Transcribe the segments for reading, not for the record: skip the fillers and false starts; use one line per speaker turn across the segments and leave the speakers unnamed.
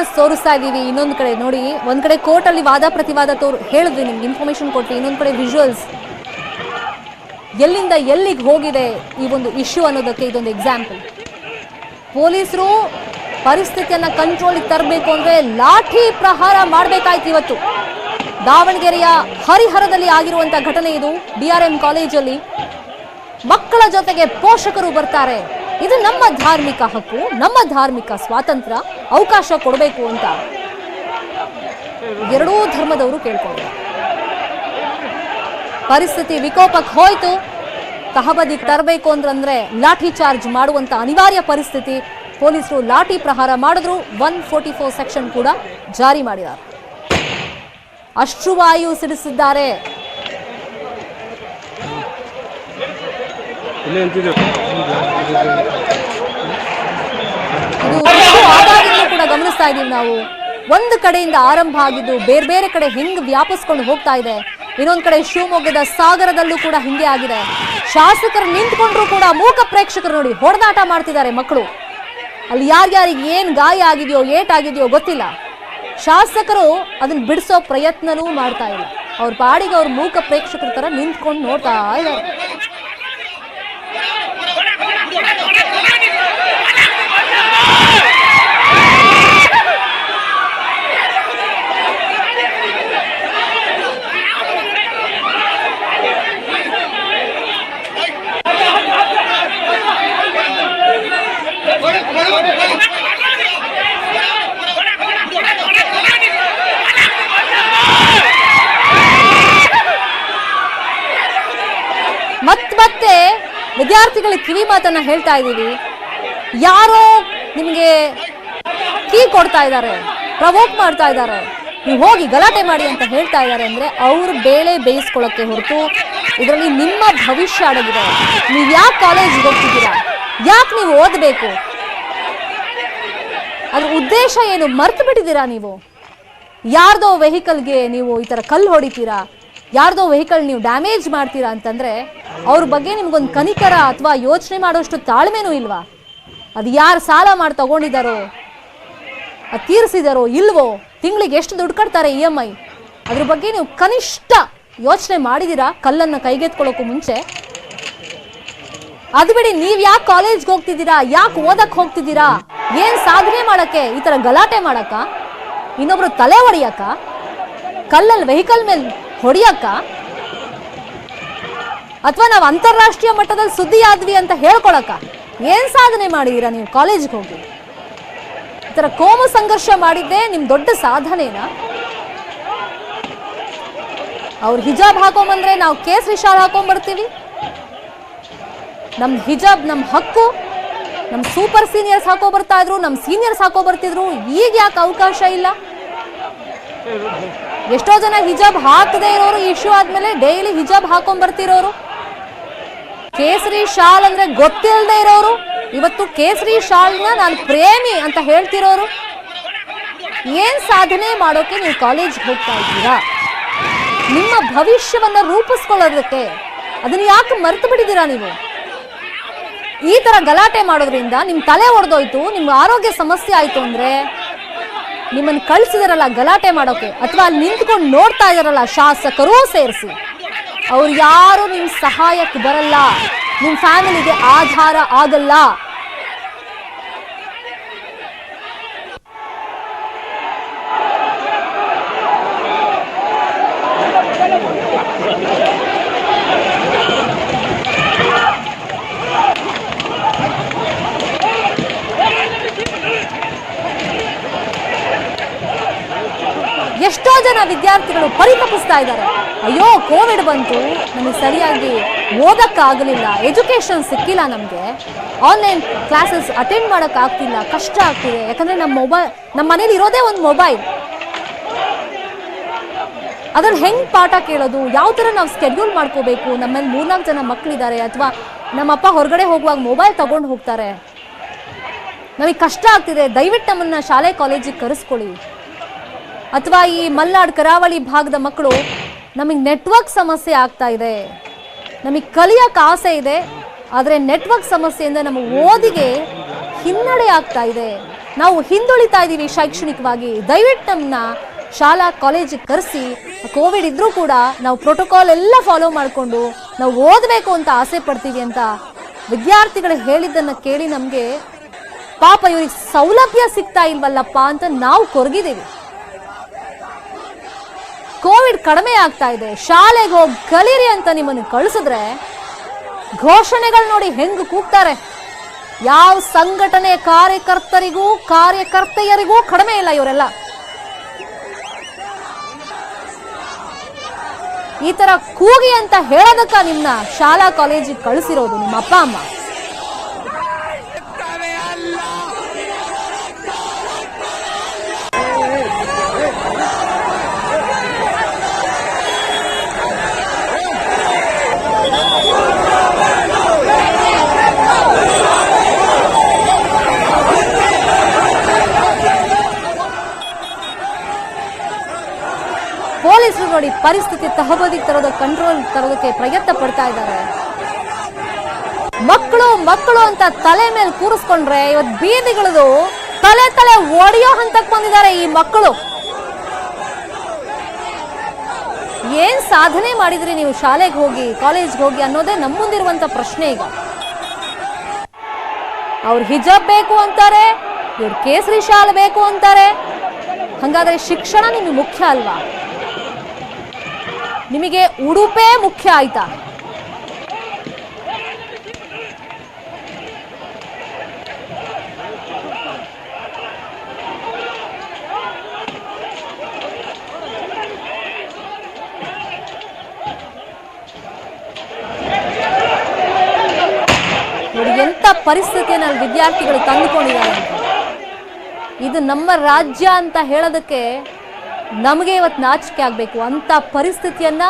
Visuals ತೋರಿಸ್ತಾ ಇದೀವಿ. ಇನ್ನೊಂದು ಕಡೆ ನೋಡಿ, ಒಂದ್ ಕಡೆ ಕೋರ್ಟ್ ಅಲ್ಲಿ ವಾದ ಪ್ರತಿವಾದ ಹೇಳಿದ್ವಿ, ನಿಮ್ಗೆ ಇನ್ಫಾರ್ಮೇಶನ್ ಕೊಟ್ವಿ. ಇನ್ನೊಂದು ಕಡೆ ವಿಜುವಲ್ಸ್ ಎಲ್ಲಿಂದ ಎಲ್ಲಿಗೆ ಹೋಗಿದೆ ಈ ಒಂದು ಇಶ್ಯೂ ಅನ್ನೋದಕ್ಕೆ ಇದೊಂದು ಎಕ್ಸಾಂಪಲ್. ಪೊಲೀಸರು ಪರಿಸ್ಥಿತಿಯನ್ನ ಕಂಟ್ರೋಲಿಗೆ ತರಬೇಕು ಅಂದ್ರೆ ಲಾಠಿ ಪ್ರಹಾರ ಮಾಡಬೇಕಾಯ್ತು. ಇವತ್ತು ದಾವಣಗೆರೆಯ ಹರಿಹರದಲ್ಲಿ ಆಗಿರುವಂತಹ ಘಟನೆ ಇದು. DRM ಕಾಲೇಜಲ್ಲಿ ಮಕ್ಕಳ ಜೊತೆಗೆ ಪೋಷಕರು ಬರ್ತಾರೆ. ಇದು ನಮ್ಮ ಧಾರ್ಮಿಕ ಹಕ್ಕು, ನಮ್ಮ ಧಾರ್ಮಿಕ ಸ್ವಾತಂತ್ರ್ಯ, ಅವಕಾಶ ಕೊಡಬೇಕು ಅಂತ ಎರಡೂ ಧರ್ಮದವರು ಕೇಳ್ಕೊಂಡ್ರು. ಪರಿಸ್ಥಿತಿ ವಿಕೋಪಕ್ಕೆ ಹೋಯ್ತು. ತಹಬದಿಗೆ ತರಬೇಕು ಅಂದ್ರೆ ಲಾಠಿ ಚಾರ್ಜ್ ಮಾಡುವಂತ ಅನಿವಾರ್ಯ ಪರಿಸ್ಥಿತಿ. ಪೊಲೀಸರು ಲಾಠಿ ಪ್ರಹಾರ ಮಾಡಿದ್ರು. 144 ಸೆಕ್ಷನ್ ಕೂಡ ಜಾರಿ ಮಾಡಿದ್ದಾರೆ. ಅಶ್ರುವಾಯು ಸಿಡಿಸಿದ್ದಾರೆ. ಆಗಾಗಿಂದ ಕೂಡ ಗಮನಿಸ್ತಾ ಇದೀವಿ ನಾವು. ಒಂದು ಕಡೆಯಿಂದ ಆರಂಭ ಆಗಿದ್ದು ಬೇರೆ ಬೇರೆ ಕಡೆ ಹೆಂಗ್ ವ್ಯಾಪಿಸ್ಕೊಂಡು ಹೋಗ್ತಾ ಇದೆ. ಇನ್ನೊಂದ್ ಕಡೆ ಶಿವಮೊಗ್ಗದ ಸಾಗರದಲ್ಲೂ ಕೂಡ ಹಿಂಗೆ ಆಗಿದೆ. ಶಾಸಕರು ನಿಂತ್ಕೊಂಡ್ರು ಕೂಡ ಮೂಕ ಪ್ರೇಕ್ಷಕರು ನೋಡಿ ಹೊಡೆದಾಟ ಮಾಡ್ತಿದ್ದಾರೆ ಮಕ್ಕಳು. ಅಲ್ಲಿ ಯಾರ್ಯಾರಿಗೆ ಏನ್ ಗಾಯ ಆಗಿದೆಯೋ ಏಟಾಗಿದೆಯೋ ಗೊತ್ತಿಲ್ಲ. ಶಾಸಕರು ಅದನ್ನ ಬಿಡಿಸೋ ಪ್ರಯತ್ನನೂ ಮಾಡ್ತಾ ಇಲ್ಲ. ಅವ್ರ ಪಾಡಿಗೆ ಅವ್ರ ಮೂಕ ಪ್ರೇಕ್ಷಕರ ತರ ನಿಂತ್ಕೊಂಡು ನೋಡ್ತಾ ಇದ್ದಾರೆ. ಮತ್ತೆ ವಿದ್ಯಾರ್ಥಿಗಳಿಗೆ ಕಿವಿ ಮಾತನ್ನ ಹೇಳ್ತಾ ಇದ್ದೀವಿ. ಯಾರೋ ನಿಮಗೆ ಕೀ ಕೊಡ್ತಾ ಇದ್ದಾರೆ, ಪ್ರವೋಕ್ ಮಾಡ್ತಾ ಇದ್ದಾರೆ, ನೀವು ಹೋಗಿ ಗಲಾಟೆ ಮಾಡಿ ಅಂತ ಹೇಳ್ತಾ ಇದ್ದಾರೆ ಅಂದ್ರೆ ಅವ್ರು ಬೇಳೆ ಬೇಯಿಸ್ಕೊಳ್ಳೋಕೆ ಹೊರತು ಇದರಲ್ಲಿ ನಿಮ್ಮ ಭವಿಷ್ಯ ಅಡಗಿದೆ. ನೀವು ಯಾಕೆ ಕಾಲೇಜ್ಗೆ ಹೋಗ್ತಿದ್ದೀರಾ? ಯಾಕೆ ನೀವು ಓದಬೇಕು? ಅದ್ರ ಉದ್ದೇಶ ಏನು ಮರ್ತು ಬಿಟ್ಟಿದ್ದೀರಾ ನೀವು? ಯಾರ್ದೋ ವೆಹಿಕಲ್ಗೆ ನೀವು ಈ ತರ ಕಲ್ಲು ಹೊಡಿತೀರಾ, ಯಾರ್ದೋ ವೆಹಿಕಲ್ ನೀವು ಡ್ಯಾಮೇಜ್ ಮಾಡ್ತೀರಾ ಅಂತಂದ್ರೆ ಅವ್ರ ಬಗ್ಗೆ ನಿಮ್ಗೊಂದು ಕನಿಕರ ಅಥವಾ ಯೋಚನೆ ಮಾಡೋಷ್ಟು ತಾಳ್ಮೆನೂ ಇಲ್ವಾ? ಅದು ಯಾರು ಸಾಲ ಮಾಡಿ ತಗೊಂಡಿದ್ದಾರೋ, ಅದು ತೀರಿಸಿದಾರೋ ಇಲ್ವೋ, ತಿಂಗಳಿಗೆ ಎಷ್ಟು ದುಡ್ಡು ಕಟ್ತಾರೆ EMI, ಅದ್ರ ಬಗ್ಗೆ ನೀವು ಕನಿಷ್ಠ ಯೋಚನೆ ಮಾಡಿದೀರಾ ಕಲ್ಲನ್ನು ಕೈಗೆತ್ಕೊಳ್ಳೋಕ್ಕೂ ಮುಂಚೆ? ಅದು ಬಿಡಿ, ನೀವ್ ಯಾಕೆ ಕಾಲೇಜ್ಗೆ ಹೋಗ್ತಿದ್ದೀರಾ? ಯಾಕೆ ಓದಕ್ ಹೋಗ್ತಿದ್ದೀರಾ? ಏನ್ ಸಾಧನೆ ಮಾಡಕ್ಕೆ? ಈ ತರ ಗಲಾಟೆ ಮಾಡಕ್ಕ? ಇನ್ನೊಬ್ರು ತಲೆ ಹೊಡಿಯಕ್ಕ? ಕಲ್ಲಲ್ಲಿ ವೆಹಿಕಲ್ ಮೇಲೆ ಹೊಡಿಯಕ್ಕ? ಅಥವಾ ನಾವು ಅಂತಾರಾಷ್ಟ್ರೀಯ ಮಟ್ಟದಲ್ಲಿ ಸುದ್ದಿ ಆದ್ವಿ ಅಂತ ಹೇಳ್ಕೊಳಕ? ಏನ್ ಸಾಧನೆ ಮಾಡಿದೀರಾ ನೀವು ಕಾಲೇಜ್ಗೆ ಹೋಗಿ? ಈ ತರ ಕೋಮು ಸಂಘರ್ಷ ಮಾಡಿದ್ದೆ ನಿಮ್ ದೊಡ್ಡ ಸಾಧನೆನಾ? ಅವ್ರು ಹಿಜಾಬ್ ಹಾಕೊಂಬಂದ್ರೆ ನಾವು ಕೇಸರಿ ಶಾಲ್ ಹಾಕೊಂಡ್ಬರ್ತೀವಿ. ನಮ್ ಹಿಜಾಬ್ ನಮ್ ಹಕ್ಕು. ನಮ್ ಸೂಪರ್ ಸೀನಿಯರ್ಸ್ ಹಾಕೋ ಬರ್ತಾ ಇದ್ರು, ನಮ್ ಸೀನಿಯರ್ಸ್ ಹಾಕೋ ಬರ್ತಿದ್ರು. ಈಗ ಯಾಕೆ ಅವಕಾಶ ಇಲ್ಲ? ಎಷ್ಟೋ ಜನ ಹಿಜಾಬ್ ಹಾಕದೇ ಇರೋರು ಇಶ್ಯೂ ಆದ್ಮೇಲೆ ಡೈಲಿ ಹಿಜಾಬ್ ಹಾಕೊಂಡ್ ಬರ್ತಿರೋರು, ಕೇಸರಿ ಶಾಲ್ ಅಂದ್ರೆ ಗೊತ್ತಿಲ್ಲದೆ ಇರೋರು, ಇವತ್ತು ಕೇಸರಿ ಶಾಲ್ನ ನಾನು ಪ್ರೇಮಿ ಅಂತ ಹೇಳ್ತಿರೋರು. ಏನ್ ಸಾಧನೆ ಮಾಡೋಕೆ ನೀವು ಕಾಲೇಜ್ ಹೋಗ್ತಾ ಇದ್ದೀರಾ? ನಿಮ್ಮ ಭವಿಷ್ಯವನ್ನ ರೂಪಿಸ್ಕೊಳ್ಳೋದಕ್ಕೆ. ಅದನ್ನ ಯಾಕೆ ಮರ್ತು ಬಿಟ್ಟಿದ್ದೀರಾ ನೀವು? ಈ ತರ ಗಲಾಟೆ ಮಾಡೋದ್ರಿಂದ ನಿಮ್ ತಲೆ ಒಡೆದೋಯ್ತು, ನಿಮ್ಗೆ ಆರೋಗ್ಯ ಸಮಸ್ಯೆ ಆಯ್ತು ಅಂದ್ರೆ ನಿಮ್ಮನ್ನು ಕಳಿಸಿದಾರಲ್ಲ ಗಲಾಟೆ ಮಾಡೋಕೆ, ಅಥವಾ ಅಲ್ಲಿ ನಿಂತ್ಕೊಂಡು ನೋಡ್ತಾ ಇದಾರಲ್ಲ ಶಾಸಕರೂ ಸೇರಿಸಿ, ಅವ್ರು ಯಾರು ನಿಮ್ ಸಹಾಯಕ್ಕೆ ಬರಲ್ಲ, ನಿಮ್ ಫ್ಯಾಮಿಲಿಗೆ ಆಧಾರ ಆಗಲ್ಲ. ಎಷ್ಟೋ ಜನ ವಿದ್ಯಾರ್ಥಿಗಳು ಪರಿತಪಿಸ್ತಾ ಇದ್ದಾರೆ. ಅಯ್ಯೋ ಕೋವಿಡ್ ಬಂತು, ನಮಗೆ ಸರಿಯಾಗಿ ಓದಕ್ಕಾಗಲಿಲ್ಲ, ಎಜುಕೇಶನ್ ಸಿಕ್ಕಿಲ್ಲ, ನಮಗೆ ಆನ್ಲೈನ್ ಕ್ಲಾಸಸ್ ಅಟೆಂಡ್ ಮಾಡಕ್ ಆಗ್ತಿಲ್ಲ, ಕಷ್ಟ ಆಗ್ತಿದೆ. ಯಾಕಂದ್ರೆ ನಮ್ಮ ಮನೇಲಿ ಇರೋದೇ ಒಂದು ಮೊಬೈಲ್. ಅದ್ರಲ್ಲಿ ಹೆಂಗ್ ಪಾಠ ಕೇಳೋದು, ಯಾವ ತರ ನಾವು ಸ್ಕೆಡ್ಯೂಲ್ ಮಾಡ್ಕೋಬೇಕು? ನಮ್ಮಲ್ಲಿ 3-4 ಜನ ಮಕ್ಕಳಿದ್ದಾರೆ, ಅಥವಾ ನಮ್ಮಪ್ಪ ಹೊರಗಡೆ ಹೋಗುವಾಗ ಮೊಬೈಲ್ ತಗೊಂಡು ಹೋಗ್ತಾರೆ, ನಮಗೆ ಕಷ್ಟ ಆಗ್ತಿದೆ. ದಯವಿಟ್ಟು ನಮ್ಮನ್ನ ಶಾಲೆ ಕಾಲೇಜಿಗೆ ಕರೆಸ್ಕೊಳ್ಳಿ. ಅಥವಾ ಈ ಮಲ್ನಾಡ್ ಕರಾವಳಿ ಭಾಗದ ಮಕ್ಕಳು, ನಮಗೆ ನೆಟ್ವರ್ಕ್ ಸಮಸ್ಯೆ ಆಗ್ತಾ ಇದೆ, ನಮಗೆ ಕಲಿಯಕ್ಕೆ ಆಸೆ ಇದೆ, ಆದರೆ ನೆಟ್ವರ್ಕ್ ಸಮಸ್ಯೆಯಿಂದ ನಮ್ಮ ಓದಿಗೆ ಹಿನ್ನಡೆ ಆಗ್ತಾ ಇದೆ. ನಾವು ಹಿಂದುಳಿತಾ ಇದ್ದೀವಿ ಶೈಕ್ಷಣಿಕವಾಗಿ, ದಯವಿಟ್ಟು ನಮ್ಮನ್ನ ಶಾಲಾ ಕಾಲೇಜಿಗೆ ಕರೆಸಿ, ಕೋವಿಡ್ ಇದ್ರೂ ಕೂಡ ನಾವು ಪ್ರೋಟೋಕಾಲ್ ಎಲ್ಲ ಫಾಲೋ ಮಾಡಿಕೊಂಡು ನಾವು ಓದಬೇಕು ಅಂತ ಆಸೆ ಪಡ್ತೀವಿ ಅಂತ ವಿದ್ಯಾರ್ಥಿಗಳು ಹೇಳಿದ್ದನ್ನು ಕೇಳಿ ನಮಗೆ ಪಾಪ ಇವ್ರಿಗೆ ಸೌಲಭ್ಯ ಸಿಗ್ತಾ ಇಲ್ವಲ್ಲಪ್ಪ ಅಂತ ನಾವು ಕೊರಗಿದ್ದೀವಿ. ಕೋವಿಡ್ ಕಡಿಮೆ ಆಗ್ತಾ ಇದೆ, ಶಾಲೆಗೆ ಹೋಗಿ ಕಲೀರಿ ಅಂತ ನಿಮ್ಮನ್ನು ಕಳಿಸಿದ್ರೆ ಘೋಷಣೆಗಳು ನೋಡಿ ಹೆಂಗ್ ಕೂಗ್ತಾರೆ. ಯಾವ ಸಂಘಟನೆ ಕಾರ್ಯಕರ್ತೆಯರಿಗೂ ಕಡಿಮೆ ಇಲ್ಲ ಇವರೆಲ್ಲ. ಈ ತರ ಕೂಗಿ ಅಂತ ಹೇಳೋದಕ್ಕ ನಿಮ್ನ ಶಾಲಾ ಕಾಲೇಜಿಗೆ ಕಳಿಸಿರೋದು ನಿಮ್ಮ ಅಪ್ಪ ಅಮ್ಮ. ಪೊಲೀಸರು ನೋಡಿ ಪರಿಸ್ಥಿತಿ ತಹಬದಿಗೆ ಕಂಟ್ರೋಲ್ ತರೋದಕ್ಕೆ ಪ್ರಯತ್ನ ಪಡ್ತಾ ಇದ್ದಾರೆ. ಮಕ್ಕಳು ಅಂತ ತಲೆ ಮೇಲೆ ಕೂರಿಸ್ಕೊಂಡ್ರೆ ಇವತ್ತು ಬೀದಿಗಳದು ತಲೆ ಒಡೆಯೋ ಹಂತಕ್ಕೆ ಬಂದಿದ್ದಾರೆ ಈ ಮಕ್ಕಳು. ಏನ್ ಸಾಧನೆ ಮಾಡಿದ್ರಿ ನೀವು ಶಾಲೆಗೆ ಹೋಗಿ ಕಾಲೇಜ್ಗೆ ಹೋಗಿ ಅನ್ನೋದೇ ನಮ್ಮ ಮುಂದಿರುವಂತ ಪ್ರಶ್ನೆ. ಈಗ ಅವ್ರು ಹಿಜಾಬ್ ಬೇಕು ಅಂತಾರೆ, ಇವ್ರು ಕೇಸರಿ ಶಾಲ್ ಬೇಕು ಅಂತಾರೆ. ಹಂಗಾದ್ರೆ ಶಿಕ್ಷಣ ನಿಮಗೆ ಮುಖ್ಯ ಅಲ್ವಾ? ನಿಮಗೆ ಉಡುಪೇ ಮುಖ್ಯ ಆಯ್ತಾ? ನೋಡಿ ಎಂತ ಪರಿಸ್ಥಿತಿಯನ್ನು ವಿದ್ಯಾರ್ಥಿಗಳು ತಂದುಕೊಂಡಿದ್ದಾರೆ. ಇದು ನಮ್ಮ ರಾಜ್ಯ ಅಂತ ಹೇಳೋದಕ್ಕೆ ನಮಗೆ ಇವತ್ತು ನಾಚಿಕೆ ಆಗಬೇಕು. ಅಂತ ಪರಿಸ್ಥಿತಿಯನ್ನ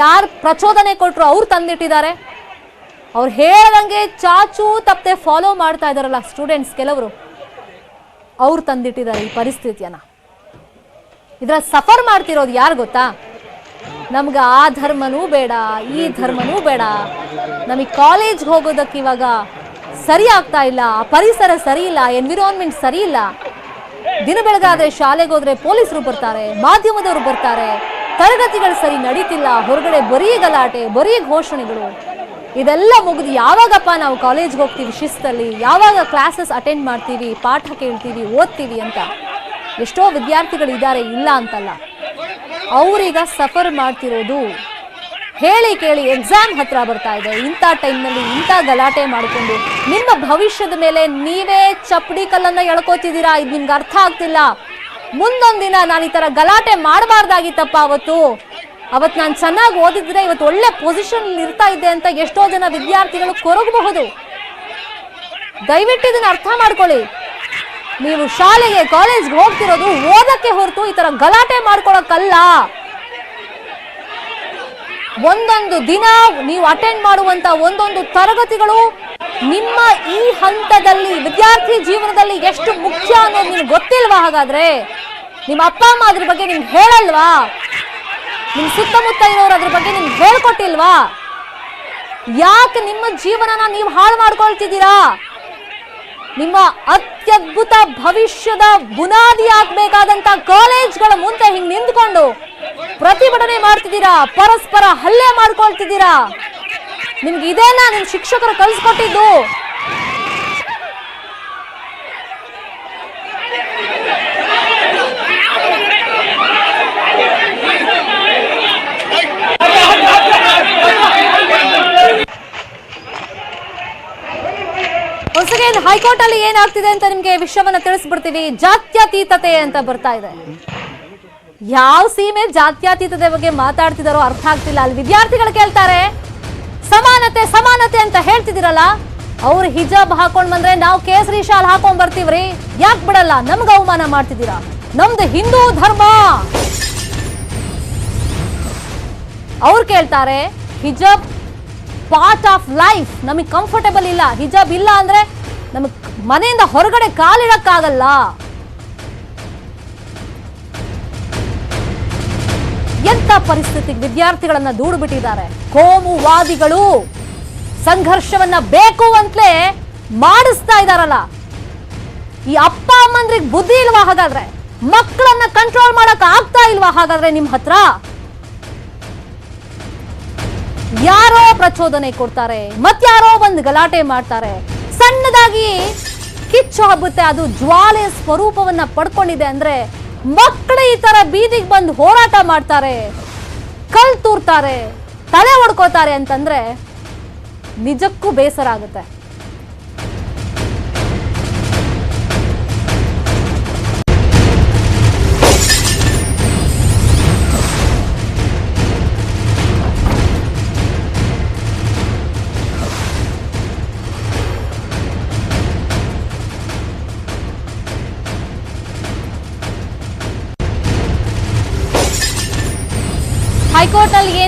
ಯಾರು ಪ್ರಚೋದನೆ ಕೊಟ್ಟರು ಅವ್ರು ತಂದಿಟ್ಟಿದ್ದಾರೆ. ಅವ್ರು ಹೇಳ್ದಂಗೆ ಚಾಚು ತಪ್ಪದೆ ಫಾಲೋ ಮಾಡ್ತಾ ಇದಾರಲ್ಲ ಸ್ಟೂಡೆಂಟ್ಸ್, ಕೆಲವರು ಅವ್ರು ತಂದಿಟ್ಟಿದ್ದಾರೆ ಈ ಪರಿಸ್ಥಿತಿಯನ್ನ. ಇದರ ಸಫರ್ ಮಾಡ್ತಿರೋದು ಯಾರು ಗೊತ್ತಾ? ನಮ್ಗೆ ಆ ಧರ್ಮನೂ ಬೇಡ, ಈ ಧರ್ಮನೂ ಬೇಡ, ನಮಗೆ ಕಾಲೇಜ್ಗೆ ಹೋಗೋದಕ್ಕೆ ಇವಾಗ ಸರಿ ಆಗ್ತಾ ಇಲ್ಲ, ಪರಿಸರ ಸರಿ ಇಲ್ಲ, ಎನ್ವಿರಾನ್ಮೆಂಟ್ ಸರಿ ಇಲ್ಲ. ದಿನ ಬೆಳಗಾದ್ರೆ ಶಾಲೆಗೆ ಹೋದ್ರೆ ಪೊಲೀಸರು ಬರ್ತಾರೆ, ಮಾಧ್ಯಮದವರು ಬರ್ತಾರೆ, ತರಗತಿಗಳು ಸರಿ ನಡೀತಿಲ್ಲ, ಹೊರಗಡೆ ಬರೀ ಗಲಾಟೆ, ಬರೀ ಘೋಷಣೆಗಳು. ಇದೆಲ್ಲ ಮುಗಿದು ಯಾವಾಗಪ್ಪ ನಾವು ಕಾಲೇಜ್ಗೆ ಹೋಗ್ತೀವಿ ಶಿಸ್ತಲ್ಲಿ, ಯಾವಾಗ ಕ್ಲಾಸಸ್ ಅಟೆಂಡ್ ಮಾಡ್ತೀವಿ, ಪಾಠ ಕೇಳ್ತೀವಿ, ಓದ್ತೀವಿ ಅಂತ ಎಷ್ಟೋ ವಿದ್ಯಾರ್ಥಿಗಳು ಇದ್ದಾರೆ, ಇಲ್ಲ ಅಂತಲ್ಲ. ಅವರೀಗ ಸಫರ್ ಮಾಡ್ತಿರೋದು ಹೇಳಿ ಕೇಳಿ. ಎಕ್ಸಾಮ್ ಹತ್ರ ಬರ್ತಾ ಇದೆ, ಇಂಥ ಟೈಮ್ನಲ್ಲಿ ಇಂಥ ಗಲಾಟೆ ಮಾಡಿಕೊಂಡು ನಿಮ್ಮ ಭವಿಷ್ಯದ ಮೇಲೆ ನೀವೇ ಚಪ್ಪಡಿ ಕಲ್ಲನ್ನ ಎಳ್ಕೋತಿದ್ದೀರಾ. ಇದು ನಿಮ್ಗೆ ಅರ್ಥ ಆಗ್ತಿಲ್ಲ. ಮುಂದೊಂದು ದಿನ ನಾನು ಈ ತರ ಗಲಾಟೆ ಮಾಡಬಾರ್ದಾಗಿತ್ತಪ್ಪ, ಅವತ್ತು ನಾನು ಚೆನ್ನಾಗಿ ಓದಿದ್ರೆ ಇವತ್ತು ಒಳ್ಳೆ ಪೊಸಿಷನ್ ಇರ್ತಾ ಇದ್ದೆ ಅಂತ ಎಷ್ಟೋ ಜನ ವಿದ್ಯಾರ್ಥಿಗಳು ಕೊರಗಬಹುದು. ದಯವಿಟ್ಟು ಇದನ್ನ ಅರ್ಥ ಮಾಡ್ಕೊಳ್ಳಿ. ನೀವು ಶಾಲೆಗೆ ಕಾಲೇಜ್ಗೆ ಹೋಗ್ತಿರೋದು ಓದಕ್ಕೆ ಹೊರತು ಈ ತರ ಗಲಾಟೆ ಮಾಡ್ಕೊಳಕ್ಕಲ್ಲ. ಒಂದೊಂದು ದಿನ ನೀವು ಅಟೆಂಡ್ ಮಾಡುವಂತ ಒಂದೊಂದು ತರಗತಿಗಳು ನಿಮ್ಮ ಈ ಹಂತದಲ್ಲಿ ವಿದ್ಯಾರ್ಥಿ ಜೀವನದಲ್ಲಿ ಎಷ್ಟು ಮುಖ್ಯ ಅನ್ನೋದು ನಿಮ್ಗೆ ಗೊತ್ತಿಲ್ವಾ? ಹಾಗಾದ್ರೆ ನಿಮ್ಮ ಅಪ್ಪ ಅಮ್ಮ ಅದ್ರ ಬಗ್ಗೆ ನಿಮ್ಗೆ ಹೇಳಲ್ವಾ? ನಿಮ್ ಸುತ್ತಮುತ್ತ ಇರೋರು ಅದ್ರ ಬಗ್ಗೆ ನಿಮ್ಗೆ ಹೇಳ್ಕೊಟ್ಟಿಲ್ವಾ? ಯಾಕೆ ನಿಮ್ಮ ಜೀವನನ ನೀವು ಹಾಳು ಮಾಡ್ಕೊಳ್ತಿದ್ದೀರಾ? ನಿಮ್ಮ ಅತ್ಯದ್ಭುತ ಭವಿಷ್ಯದ ಬುನಾದಿ ಆಗ್ಬೇಕಾದಂತ ಕಾಲೇಜ್ಗಳ ಮುಂದೆ ಹಿಂಗ್ ನಿಂತ್ಕೊಂಡು ಪ್ರತಿಭಟನೆ ಮಾಡ್ತಿದ್ದೀರಾ, ಪರಸ್ಪರ ಹಲ್ಲೆ ಮಾಡ್ಕೊಳ್ತಿದ್ದೀರಾ. ನಿಮ್ಗೆ ಇದೇನಾ ನಿಮ್ ಶಿಕ್ಷಕರು ಕಲಿಸ್ಕೊಟ್ಟಿದ್ದು? ಹೈಕೋರ್ಟ್ ಅಲ್ಲಿ ಏನಾಗ್ತಿದೆ ಅಂತ ನಿಮ್ಗೆ ವಿಷಯವನ್ನ ತಿಳಿಸ್ಬಿಡ್ತೀವಿ. ಜಾತ್ಯತೀತತೆ ಅಂತ ಬರ್ತಾ ಇದೆ. ಯಾವ ಸೀಮೆ ಜಾತ್ಯತೀತತೆ ಬಗ್ಗೆ ಮಾತಾಡ್ತಿದಾರೋ ಅರ್ಥ ಆಗ್ತಿಲ್ಲ. ಅಲ್ಲಿ ವಿದ್ಯಾರ್ಥಿಗಳು ಕೇಳ್ತಾರೆ, ಸಮಾನತೆ ಸಮಾನತೆ ಅಂತ ಹೇಳ್ತಿದಿರಲ್ಲ, ಅವ್ರು ಹಿಜಾಬ್ ಹಾಕೊಂಡ್ ಬಂದ್ರೆ ನಾವು ಕೇಸರಿ ಶಾಲ್ ಹಾಕೊಂಡ್ ಬರ್ತೀವ್ರಿ, ಯಾಕೆ ಬಿಡಲ್ಲ? ನಮ್ಗೆ ಅವಮಾನ ಮಾಡ್ತಿದ್ದೀರಾ, ನಮ್ದು ಹಿಂದೂ ಧರ್ಮ. ಅವ್ರು ಕೇಳ್ತಾರೆ, ಹಿಜಾಬ್ ಪಾರ್ಟ್ ಆಫ್ ಲೈಫ್, ನಮಗೆ ಕಂಫರ್ಟಬಲ್ ಇಲ್ಲ, ಹಿಜಾಬ್ ಇಲ್ಲ ಅಂದ್ರೆ ನಮಗ್ ಮನೆಯಿಂದ ಹೊರಗಡೆ ಕಾಲಿಡಕ್ಕಾಗಲ್ಲ. ಎಂತ ಪರಿಸ್ಥಿತಿಗೆ ವಿದ್ಯಾರ್ಥಿಗಳನ್ನ ದೂಡು ಬಿಟ್ಟಿದ್ದಾರೆ. ಕೋಮುವಾದಿಗಳು ಸಂಘರ್ಷವನ್ನ ಬೇಕು ಅಂತಲೇ ಮಾಡಿಸ್ತಾ ಇದಾರಲ್ಲ. ಈ ಅಪ್ಪ ಅಮ್ಮಂದ್ರಿಗೆ ಬುದ್ಧಿ ಇಲ್ವಾ ಹಾಗಾದ್ರೆ? ಮಕ್ಕಳನ್ನ ಕಂಟ್ರೋಲ್ ಮಾಡಕ್ ಆಗ್ತಾ ಇಲ್ವಾ ಹಾಗಾದ್ರೆ ನಿಮ್ ಹತ್ರ? ಯಾರೋ ಪ್ರಚೋದನೆ ಕೊಡ್ತಾರೆ, ಮತ್ಯಾರೋ ಬಂದು ಗಲಾಟೆ ಮಾಡ್ತಾರೆ, ಸಣ್ಣದಾಗಿ ಕಿಚ್ಚು ಹಬ್ಬುತ್ತೆ, ಅದು ಜ್ವಾಲೆಯ ಸ್ವರೂಪವನ್ನ ಪಡ್ಕೊಂಡಿದೆ ಅಂದ್ರೆ ಮಕ್ಕಳು ಈ ತರ ಬೀದಿಗೆ ಬಂದು ಹೋರಾಟ ಮಾಡ್ತಾರೆ, ಕಲ್ ತೂರ್ತಾರೆ, ತಲೆ ಹೊಡ್ಕೋತಾರೆ ಅಂತಂದ್ರೆ ನಿಜಕ್ಕೂ ಬೇಸರ ಆಗುತ್ತೆ. ಹೈಕೋರ್ಟ್ ಅಲ್ಲಿ